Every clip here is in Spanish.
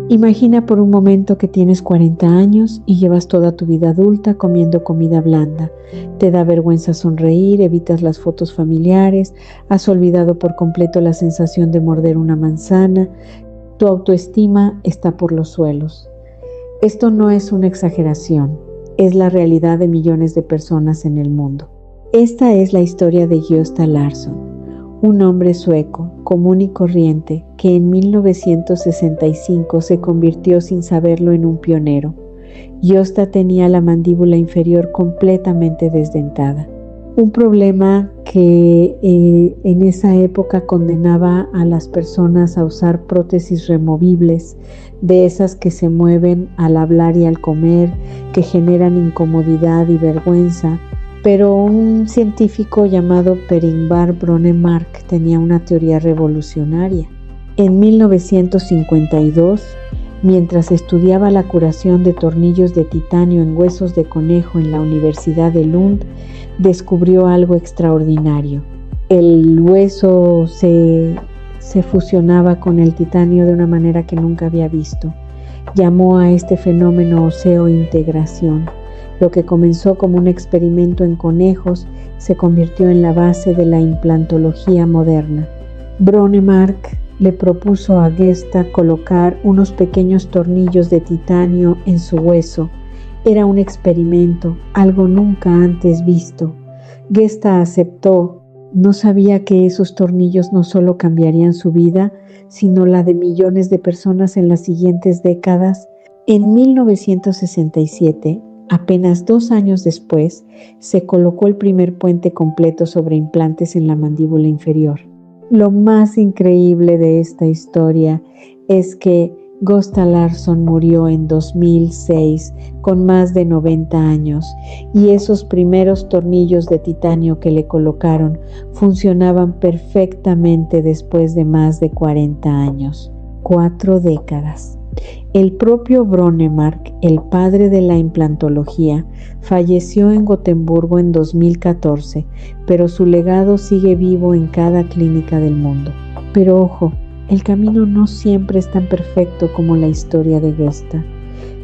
Imagina por un momento que tienes 40 años y llevas toda tu vida adulta comiendo comida blanda. Te da vergüenza sonreír, evitas las fotos familiares, has olvidado por completo la sensación de morder una manzana, tu autoestima está por los suelos. Esto no es una exageración, es la realidad de millones de personas en el mundo. Esta es la historia de Gösta Larsson, un hombre sueco, común y corriente, que en 1965 se convirtió sin saberlo en un pionero. Gösta tenía la mandíbula inferior completamente desdentada, un problema que en esa época condenaba a las personas a usar prótesis removibles, de esas que se mueven al hablar y al comer, que generan incomodidad y vergüenza. Pero un científico llamado Per Ingvar Brånemark tenía una teoría revolucionaria. En 1952, mientras estudiaba la curación de tornillos de titanio en huesos de conejo en la Universidad de Lund, descubrió algo extraordinario. El hueso se fusionaba con el titanio de una manera que nunca había visto. Llamó a este fenómeno osseointegración. Lo que comenzó como un experimento en conejos se convirtió en la base de la implantología moderna. Brånemark le propuso a Gösta colocar unos pequeños tornillos de titanio en su hueso. Era un experimento, algo nunca antes visto. Gösta aceptó. No sabía que esos tornillos no solo cambiarían su vida, sino la de millones de personas en las siguientes décadas. En 1967, apenas 2 años después, se colocó el primer puente completo sobre implantes en la mandíbula inferior. Lo más increíble de esta historia es que Gösta Larsson murió en 2006 con más de 90 años y esos primeros tornillos de titanio que le colocaron funcionaban perfectamente después de más de 40 años, 4 décadas. El propio Brånemark, el padre de la implantología, falleció en Gotemburgo en 2014, pero su legado sigue vivo en cada clínica del mundo. Pero ojo, el camino no siempre es tan perfecto como la historia de Gösta.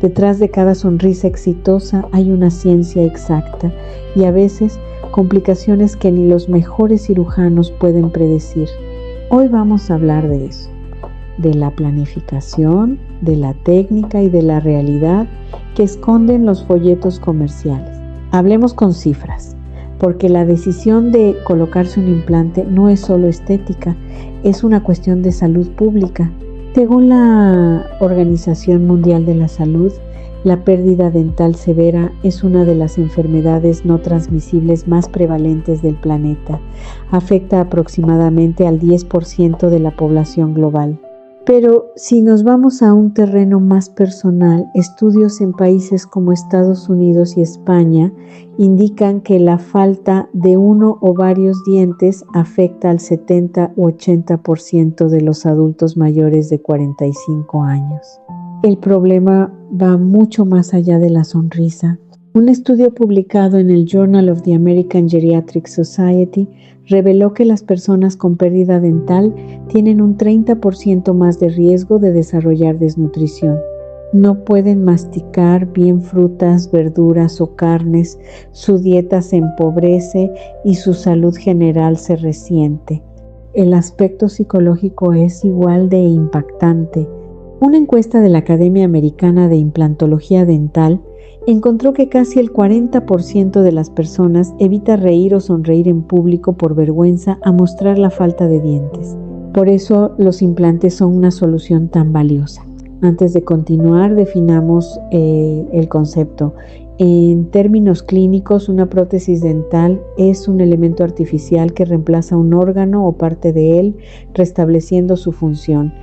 Detrás de cada sonrisa exitosa hay una ciencia exacta y a veces complicaciones que ni los mejores cirujanos pueden predecir. Hoy vamos a hablar de eso, de la planificación, de la técnica y de la realidad que esconden los folletos comerciales. Hablemos con cifras, porque la decisión de colocarse un implante no es solo estética, es una cuestión de salud pública. Según la Organización Mundial de la Salud, la pérdida dental severa es una de las enfermedades no transmisibles más prevalentes del planeta. Afecta aproximadamente al 10% de la población global. Pero si nos vamos a un terreno más personal, estudios en países como Estados Unidos y España indican que la falta de uno o varios dientes afecta al 70 u 80% de los adultos mayores de 45 años. El problema va mucho más allá de la sonrisa. Un estudio publicado en el Journal of the American Geriatric Society reveló que las personas con pérdida dental tienen un 30% más de riesgo de desarrollar desnutrición. No pueden masticar bien frutas, verduras o carnes, su dieta se empobrece y su salud general se resiente. El aspecto psicológico es igual de impactante. Una encuesta de la Academia Americana de Implantología Dental encontró que casi el 40% de las personas evita reír o sonreír en público por vergüenza a mostrar la falta de dientes. Por eso los implantes son una solución tan valiosa. Antes de continuar, definamos el concepto. En términos clínicos, una prótesis dental es un elemento artificial que reemplaza un órgano o parte de él, restableciendo su función.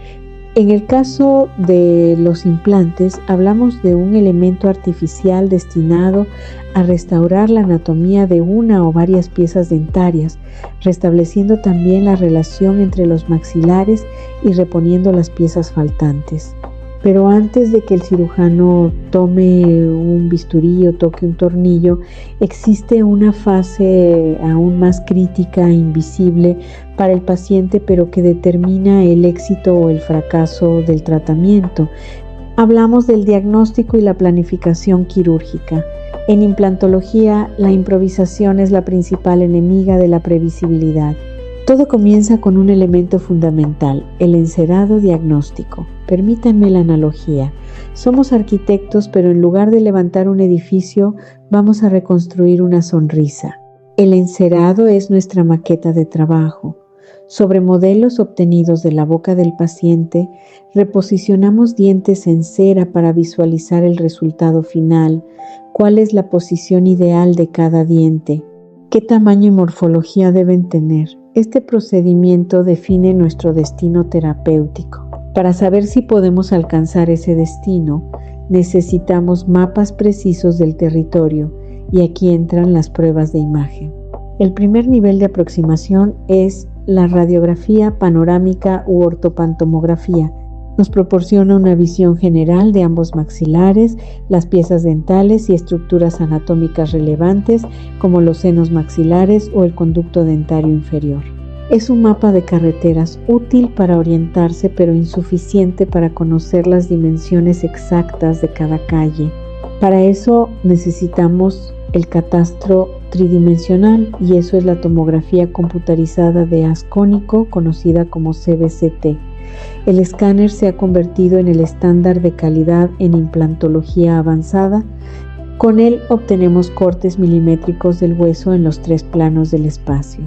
En el caso de los implantes, hablamos de un elemento artificial destinado a restaurar la anatomía de una o varias piezas dentarias, restableciendo también la relación entre los maxilares y reponiendo las piezas faltantes. Pero antes de que el cirujano tome un bisturí o toque un tornillo, existe una fase aún más crítica e invisible para el paciente, pero que determina el éxito o el fracaso del tratamiento. Hablamos del diagnóstico y la planificación quirúrgica. En implantología, la improvisación es la principal enemiga de la previsibilidad. Todo comienza con un elemento fundamental, el encerado diagnóstico. Permítanme la analogía. Somos arquitectos, pero en lugar de levantar un edificio, vamos a reconstruir una sonrisa. El encerado es nuestra maqueta de trabajo. Sobre modelos obtenidos de la boca del paciente, reposicionamos dientes en cera para visualizar el resultado final, cuál es la posición ideal de cada diente, qué tamaño y morfología deben tener. Este procedimiento define nuestro destino terapéutico. Para saber si podemos alcanzar ese destino, necesitamos mapas precisos del territorio y aquí entran las pruebas de imagen. El primer nivel de aproximación es la radiografía panorámica u ortopantomografía. Nos proporciona una visión general de ambos maxilares, las piezas dentales y estructuras anatómicas relevantes como los senos maxilares o el conducto dentario inferior. Es un mapa de carreteras útil para orientarse, pero insuficiente para conocer las dimensiones exactas de cada calle. Para eso necesitamos el catastro tridimensional y eso es la tomografía computarizada de haz cónico, conocida como CBCT. El escáner se ha convertido en el estándar de calidad en implantología avanzada. Con él obtenemos cortes milimétricos del hueso en los 3 planos del espacio.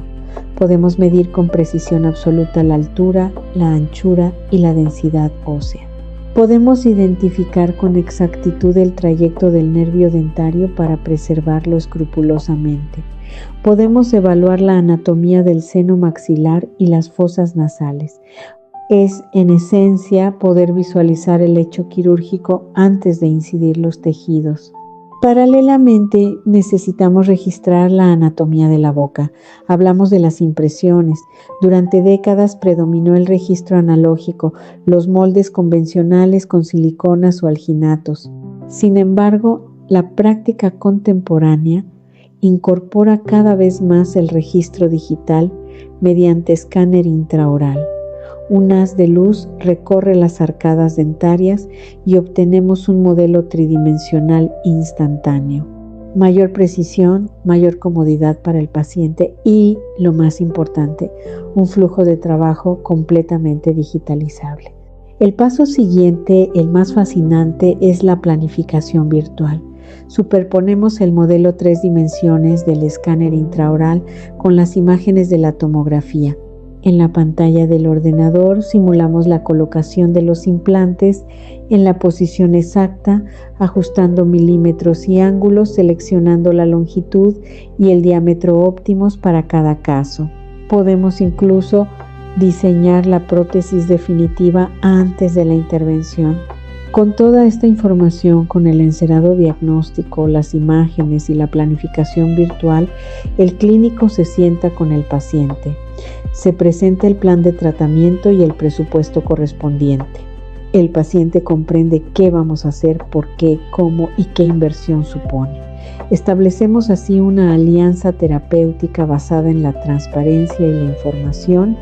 Podemos medir con precisión absoluta la altura, la anchura y la densidad ósea. Podemos identificar con exactitud el trayecto del nervio dentario para preservarlo escrupulosamente. Podemos evaluar la anatomía del seno maxilar y las fosas nasales. Es, en esencia, poder visualizar el hecho quirúrgico antes de incidir los tejidos. Paralelamente, necesitamos registrar la anatomía de la boca. Hablamos de las impresiones. Durante décadas predominó el registro analógico, los moldes convencionales con siliconas o alginatos. Sin embargo, la práctica contemporánea incorpora cada vez más el registro digital mediante escáner intraoral. Un haz de luz recorre las arcadas dentarias y obtenemos un modelo tridimensional instantáneo. Mayor precisión, mayor comodidad para el paciente y, lo más importante, un flujo de trabajo completamente digitalizable. El paso siguiente, el más fascinante, es la planificación virtual. Superponemos el modelo 3 dimensiones del escáner intraoral con las imágenes de la tomografía. En la pantalla del ordenador simulamos la colocación de los implantes en la posición exacta, ajustando milímetros y ángulos, seleccionando la longitud y el diámetro óptimos para cada caso. Podemos incluso diseñar la prótesis definitiva antes de la intervención. Con toda esta información, con el encerado diagnóstico, las imágenes y la planificación virtual, el clínico se sienta con el paciente. Se presenta el plan de tratamiento y el presupuesto correspondiente. El paciente comprende qué vamos a hacer, por qué, cómo y qué inversión supone. Establecemos así una alianza terapéutica basada en la transparencia y la información.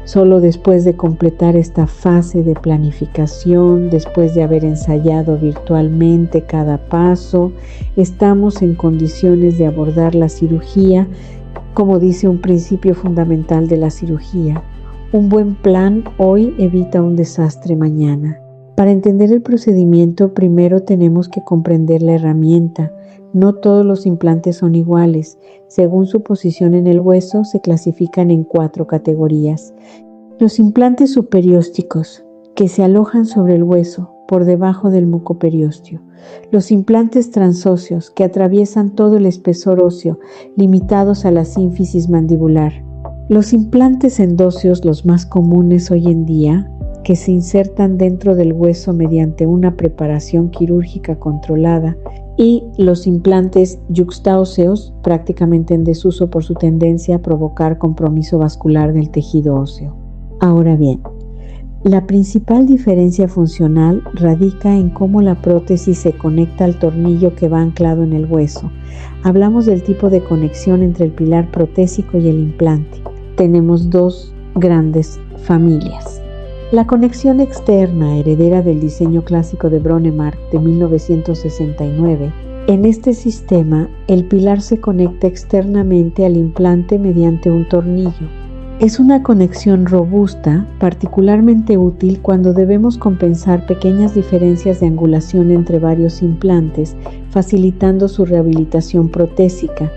Solo después de completar esta fase de planificación, después de haber ensayado virtualmente cada paso, estamos en condiciones de abordar la cirugía. Como dice un principio fundamental de la cirugía, un buen plan hoy evita un desastre mañana. Para entender el procedimiento, primero tenemos que comprender la herramienta. No todos los implantes son iguales. Según su posición en el hueso, se clasifican en 4 categorías. Los implantes superiósticos, que se alojan sobre el hueso, por debajo del mucoperiósteo. Los implantes transóseos, que atraviesan todo el espesor óseo, limitados a la sínfisis mandibular. Los implantes endóseos, los más comunes hoy en día, que se insertan dentro del hueso mediante una preparación quirúrgica controlada, y los implantes yuxtaóseos, prácticamente en desuso por su tendencia a provocar compromiso vascular del tejido óseo. Ahora bien, la principal diferencia funcional radica en cómo la prótesis se conecta al tornillo que va anclado en el hueso. Hablamos del tipo de conexión entre el pilar protésico y el implante. Tenemos 2 grandes familias. La conexión externa, heredera del diseño clásico de Brånemark de 1969, en este sistema el pilar se conecta externamente al implante mediante un tornillo. Es una conexión robusta, particularmente útil cuando debemos compensar pequeñas diferencias de angulación entre varios implantes, facilitando su rehabilitación protésica.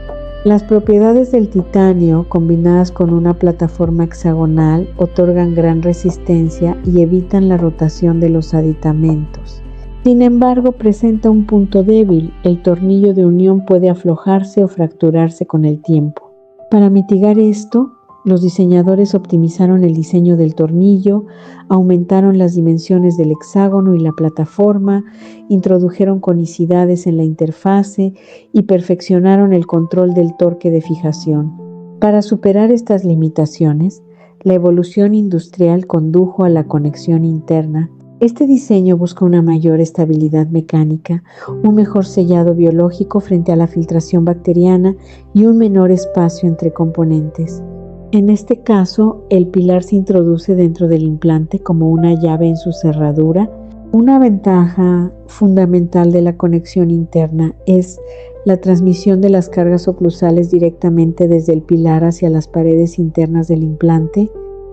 Las propiedades del titanio, combinadas con una plataforma hexagonal, otorgan gran resistencia y evitan la rotación de los aditamentos. Sin embargo, presenta un punto débil: el tornillo de unión puede aflojarse o fracturarse con el tiempo. Para mitigar esto, los diseñadores optimizaron el diseño del tornillo, aumentaron las dimensiones del hexágono y la plataforma, introdujeron conicidades en la interfase y perfeccionaron el control del torque de fijación. Para superar estas limitaciones, la evolución industrial condujo a la conexión interna. Este diseño busca una mayor estabilidad mecánica, un mejor sellado biológico frente a la filtración bacteriana y un menor espacio entre componentes. En este caso, el pilar se introduce dentro del implante como una llave en su cerradura. Una ventaja fundamental de la conexión interna es la transmisión de las cargas oclusales directamente desde el pilar hacia las paredes internas del implante.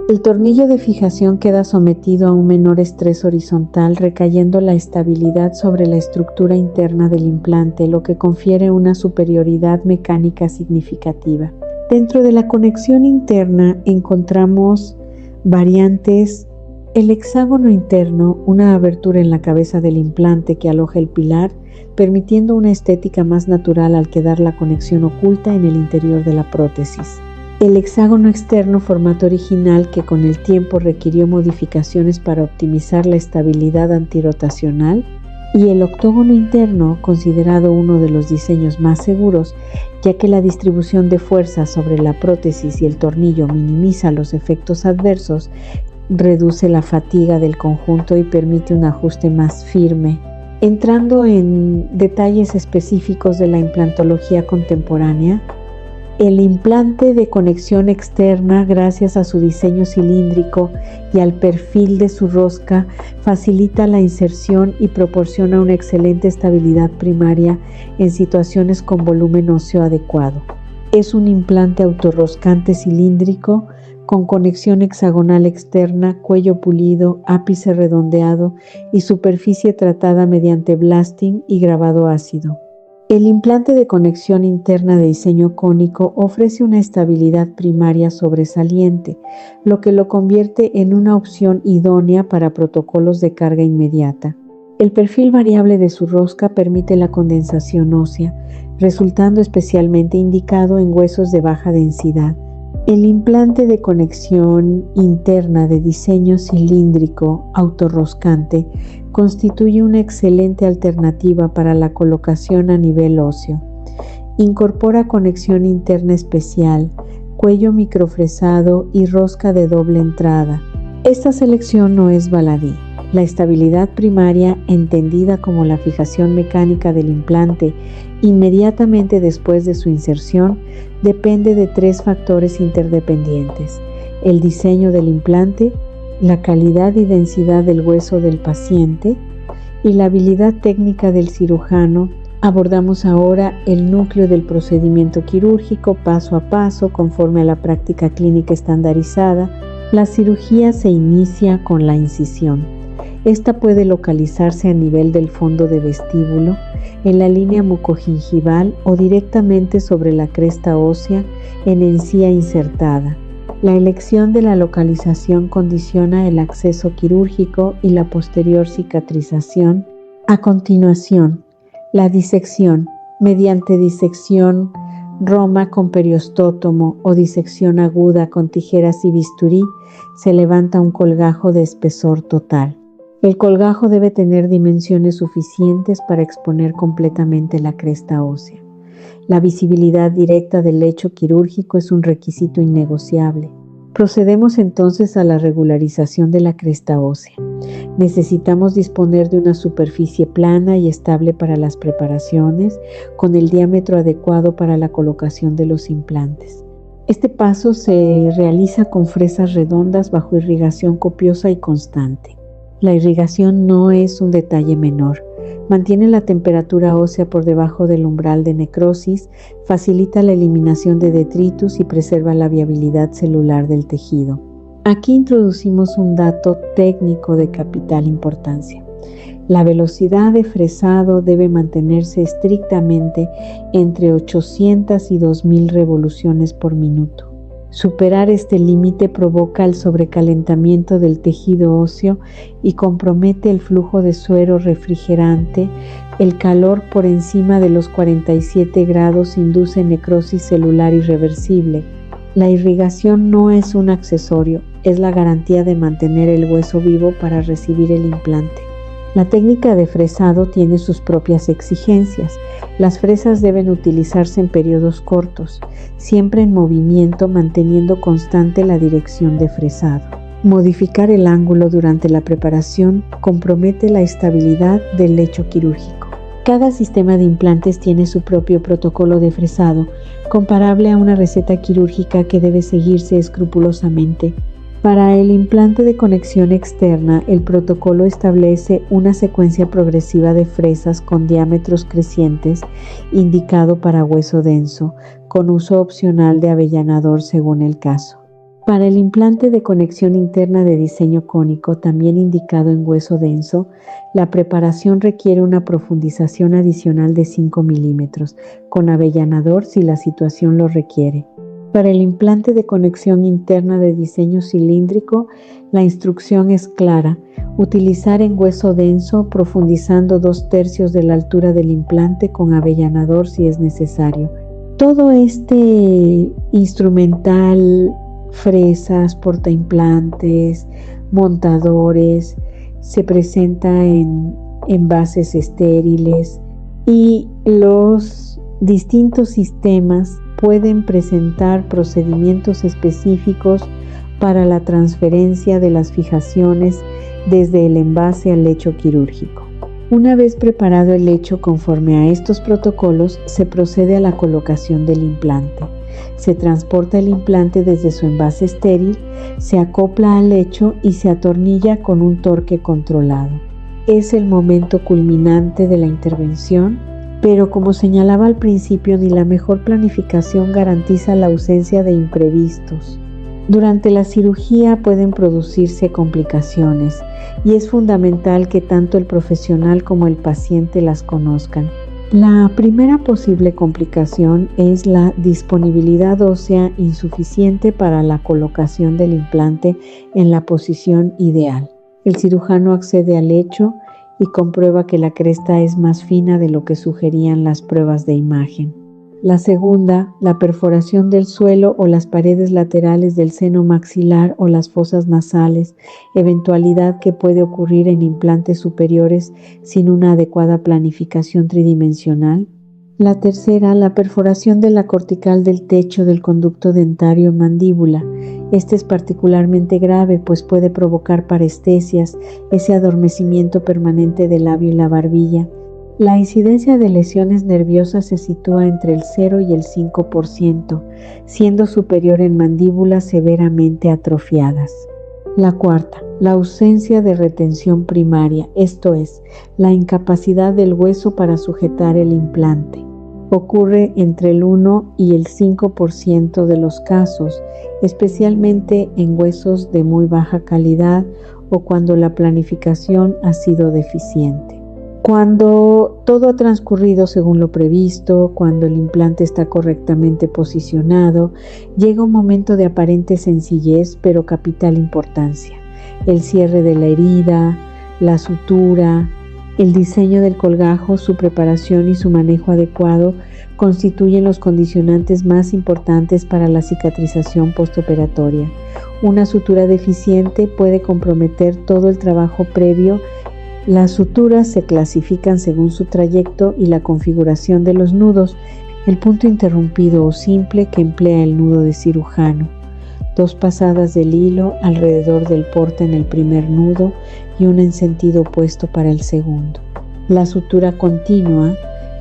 El tornillo de fijación queda sometido a un menor estrés horizontal, recayendo la estabilidad sobre la estructura interna del implante, lo que confiere una superioridad mecánica significativa. Dentro de la conexión interna encontramos variantes: el hexágono interno, una abertura en la cabeza del implante que aloja el pilar, permitiendo una estética más natural al quedar la conexión oculta en el interior de la prótesis. El hexágono externo, formato original que con el tiempo requirió modificaciones para optimizar la estabilidad antirotacional, y el octógono interno, considerado uno de los diseños más seguros, ya que la distribución de fuerza sobre la prótesis y el tornillo minimiza los efectos adversos, reduce la fatiga del conjunto y permite un ajuste más firme. Entrando en detalles específicos de la implantología contemporánea, el implante de conexión externa, gracias a su diseño cilíndrico y al perfil de su rosca, facilita la inserción y proporciona una excelente estabilidad primaria en situaciones con volumen óseo adecuado. Es un implante autorroscante cilíndrico con conexión hexagonal externa, cuello pulido, ápice redondeado y superficie tratada mediante blasting y grabado ácido. El implante de conexión interna de diseño cónico ofrece una estabilidad primaria sobresaliente, lo que lo convierte en una opción idónea para protocolos de carga inmediata. El perfil variable de su rosca permite la condensación ósea, resultando especialmente indicado en huesos de baja densidad. El implante de conexión interna de diseño cilíndrico autorroscante constituye una excelente alternativa para la colocación a nivel óseo. Incorpora conexión interna especial, cuello microfresado y rosca de doble entrada. Esta selección no es baladí. La estabilidad primaria, entendida como la fijación mecánica del implante inmediatamente después de su inserción, depende de tres factores interdependientes: el diseño del implante, la calidad y densidad del hueso del paciente y la habilidad técnica del cirujano. Abordamos ahora el núcleo del procedimiento quirúrgico paso a paso conforme a la práctica clínica estandarizada. La cirugía se inicia con la incisión. Esta puede localizarse a nivel del fondo de vestíbulo, en la línea mucogingival o directamente sobre la cresta ósea en encía insertada. La elección de la localización condiciona el acceso quirúrgico y la posterior cicatrización. A continuación, la disección, mediante disección roma con periostótomo o disección aguda con tijeras y bisturí, se levanta un colgajo de espesor total. El colgajo debe tener dimensiones suficientes para exponer completamente la cresta ósea. La visibilidad directa del lecho quirúrgico es un requisito innegociable. Procedemos entonces a la regularización de la cresta ósea. Necesitamos disponer de una superficie plana y estable para las preparaciones, con el diámetro adecuado para la colocación de los implantes. Este paso se realiza con fresas redondas bajo irrigación copiosa y constante. La irrigación no es un detalle menor. Mantiene la temperatura ósea por debajo del umbral de necrosis, facilita la eliminación de detritus y preserva la viabilidad celular del tejido. Aquí introducimos un dato técnico de capital importancia. La velocidad de fresado debe mantenerse estrictamente entre 800 y 2000 revoluciones por minuto. Superar este límite provoca el sobrecalentamiento del tejido óseo y compromete el flujo de suero refrigerante. El calor por encima de los 47 grados induce necrosis celular irreversible. La irrigación no es un accesorio, es la garantía de mantener el hueso vivo para recibir el implante. La técnica de fresado tiene sus propias exigencias. Las fresas deben utilizarse en periodos cortos, siempre en movimiento, manteniendo constante la dirección de fresado. Modificar el ángulo durante la preparación compromete la estabilidad del lecho quirúrgico. Cada sistema de implantes tiene su propio protocolo de fresado, comparable a una receta quirúrgica que debe seguirse escrupulosamente. Para el implante de conexión externa, el protocolo establece una secuencia progresiva de fresas con diámetros crecientes, indicado para hueso denso, con uso opcional de avellanador según el caso. Para el implante de conexión interna de diseño cónico, también indicado en hueso denso, la preparación requiere una profundización adicional de 5 milímetros, con avellanador si la situación lo requiere. Para el implante de conexión interna de diseño cilíndrico, la instrucción es clara: utilizar en hueso denso, profundizando 2/3 de la altura del implante con avellanador si es necesario. Todo este instrumental, fresas, portaimplantes, montadores, se presenta en envases estériles y los distintos sistemas pueden presentar procedimientos específicos para la transferencia de las fijaciones desde el envase al lecho quirúrgico. Una vez preparado el lecho conforme a estos protocolos, se procede a la colocación del implante. Se transporta el implante desde su envase estéril, se acopla al lecho y se atornilla con un torque controlado. Es el momento culminante de la intervención, pero como señalaba al principio, ni la mejor planificación garantiza la ausencia de imprevistos. Durante la cirugía pueden producirse complicaciones y es fundamental que tanto el profesional como el paciente las conozcan. La primera posible complicación es la disponibilidad ósea insuficiente para la colocación del implante en la posición ideal. El cirujano accede al lecho y comprueba que la cresta es más fina de lo que sugerían las pruebas de imagen. La segunda, la perforación del suelo o las paredes laterales del seno maxilar o las fosas nasales, eventualidad que puede ocurrir en implantes superiores sin una adecuada planificación tridimensional. La tercera, la perforación de la cortical del techo del conducto dentario en mandíbula. Este es particularmente grave, pues puede provocar parestesias, ese adormecimiento permanente del labio y la barbilla. La incidencia de lesiones nerviosas se sitúa entre el 0 y el 5%, siendo superior en mandíbulas severamente atrofiadas. La cuarta, la ausencia de retención primaria, esto es, la incapacidad del hueso para sujetar el implante. Ocurre entre el 1 y el 5% de los casos, especialmente en huesos de muy baja calidad o cuando la planificación ha sido deficiente. Cuando todo ha transcurrido según lo previsto, cuando el implante está correctamente posicionado, llega un momento de aparente sencillez pero capital importancia. El cierre de la herida, la sutura, el diseño del colgajo, su preparación y su manejo adecuado constituyen los condicionantes más importantes para la cicatrización postoperatoria. Una sutura deficiente puede comprometer todo el trabajo previo. Las suturas se clasifican según su trayecto y la configuración de los nudos, el punto interrumpido o simple que emplea el nudo de cirujano, 2 pasadas del hilo alrededor del porte en el primer nudo y una en sentido opuesto para el segundo. La sutura continua,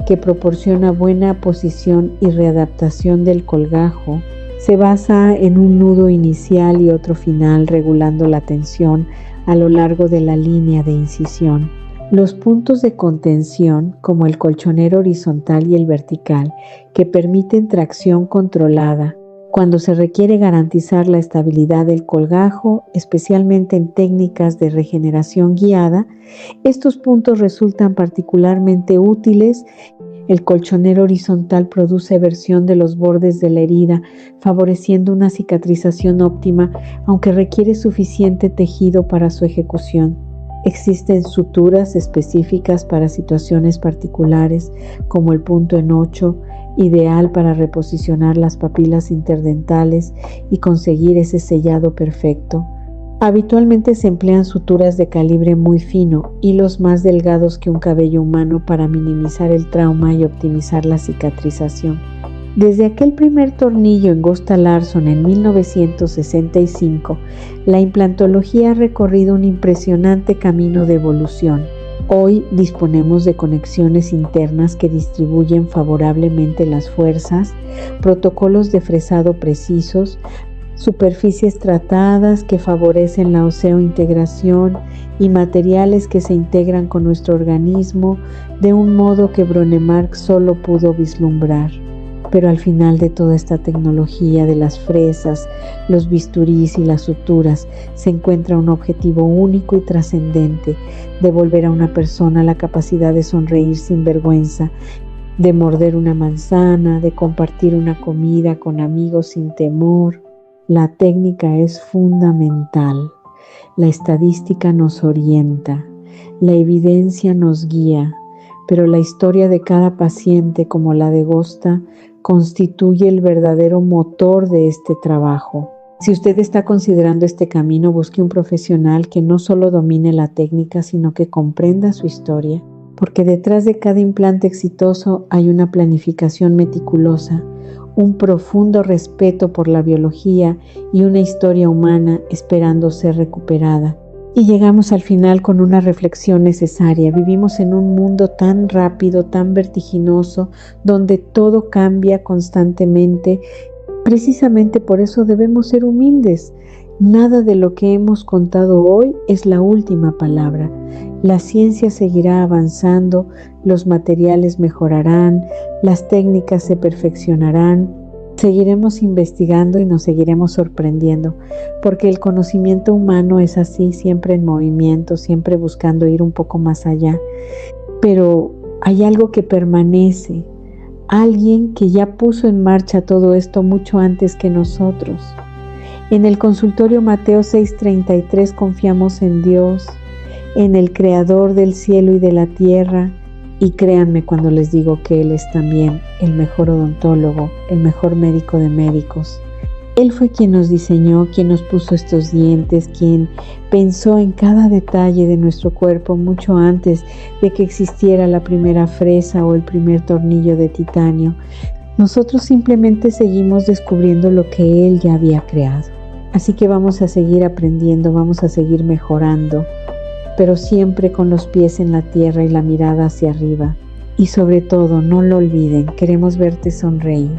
que proporciona buena posición y readaptación del colgajo, Se basa en un nudo inicial y otro final, regulando la tensión a lo largo de la línea de incisión. Los puntos de contención, como el colchonero horizontal y el vertical, que permiten tracción controlada cuando se requiere garantizar la estabilidad del colgajo, especialmente en técnicas de regeneración guiada, estos puntos resultan particularmente útiles. El colchonero horizontal produce eversión de los bordes de la herida, favoreciendo una cicatrización óptima, aunque requiere suficiente tejido para su ejecución. Existen suturas específicas para situaciones particulares, como el punto en 8, ideal para reposicionar las papilas interdentales y conseguir ese sellado perfecto. Habitualmente se emplean suturas de calibre muy fino, hilos más delgados que un cabello humano para minimizar el trauma y optimizar la cicatrización. Desde aquel primer tornillo en Gösta Larsson en 1965, la implantología ha recorrido un impresionante camino de evolución. Hoy disponemos de conexiones internas que distribuyen favorablemente las fuerzas, protocolos de fresado precisos, superficies tratadas que favorecen la oseointegración y materiales que se integran con nuestro organismo de un modo que Brånemark solo pudo vislumbrar. Pero al final de toda esta tecnología de las fresas, los bisturís y las suturas, se encuentra un objetivo único y trascendente: devolver a una persona la capacidad de sonreír sin vergüenza, de morder una manzana, de compartir una comida con amigos sin temor. La técnica es fundamental. La estadística nos orienta, la evidencia nos guía, pero la historia de cada paciente, como la de Gösta, constituye el verdadero motor de este trabajo. Si usted está considerando este camino, busque un profesional que no solo domine la técnica, sino que comprenda su historia, porque detrás de cada implante exitoso hay una planificación meticulosa, un profundo respeto por la biología y una historia humana esperando ser recuperada. Y llegamos al final con una reflexión necesaria. Vivimos en un mundo tan rápido, tan vertiginoso, donde todo cambia constantemente. Precisamente por eso debemos ser humildes. Nada de lo que hemos contado hoy es la última palabra. La ciencia seguirá avanzando, los materiales mejorarán, las técnicas se perfeccionarán. Seguiremos investigando y nos seguiremos sorprendiendo, porque el conocimiento humano es así, siempre en movimiento, siempre buscando ir un poco más allá. Pero hay algo que permanece, alguien que ya puso en marcha todo esto mucho antes que nosotros. En el consultorio Mateo 6:33 confiamos en Dios, en el Creador del cielo y de la tierra, y créanme cuando les digo que Él es también el mejor odontólogo, el mejor médico de médicos. Él fue quien nos diseñó, quien nos puso estos dientes, quien pensó en cada detalle de nuestro cuerpo mucho antes de que existiera la primera fresa o el primer tornillo de titanio. Nosotros simplemente seguimos descubriendo lo que Él ya había creado. Así que vamos a seguir aprendiendo, vamos a seguir mejorando, pero siempre con los pies en la tierra y la mirada hacia arriba. Y sobre todo, no lo olviden, queremos verte sonreír.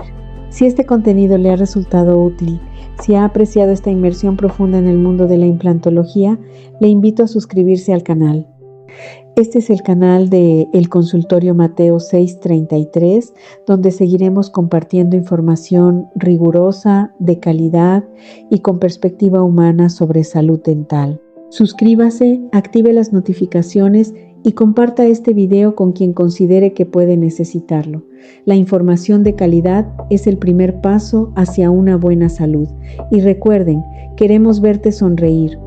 Si este contenido le ha resultado útil, si ha apreciado esta inmersión profunda en el mundo de la implantología, le invito a suscribirse al canal. Este es el canal de El Consultorio Mateo 633, donde seguiremos compartiendo información rigurosa, de calidad y con perspectiva humana sobre salud dental. Suscríbase, active las notificaciones y comparta este video con quien considere que puede necesitarlo. La información de calidad es el primer paso hacia una buena salud. Y recuerden, queremos verte sonreír.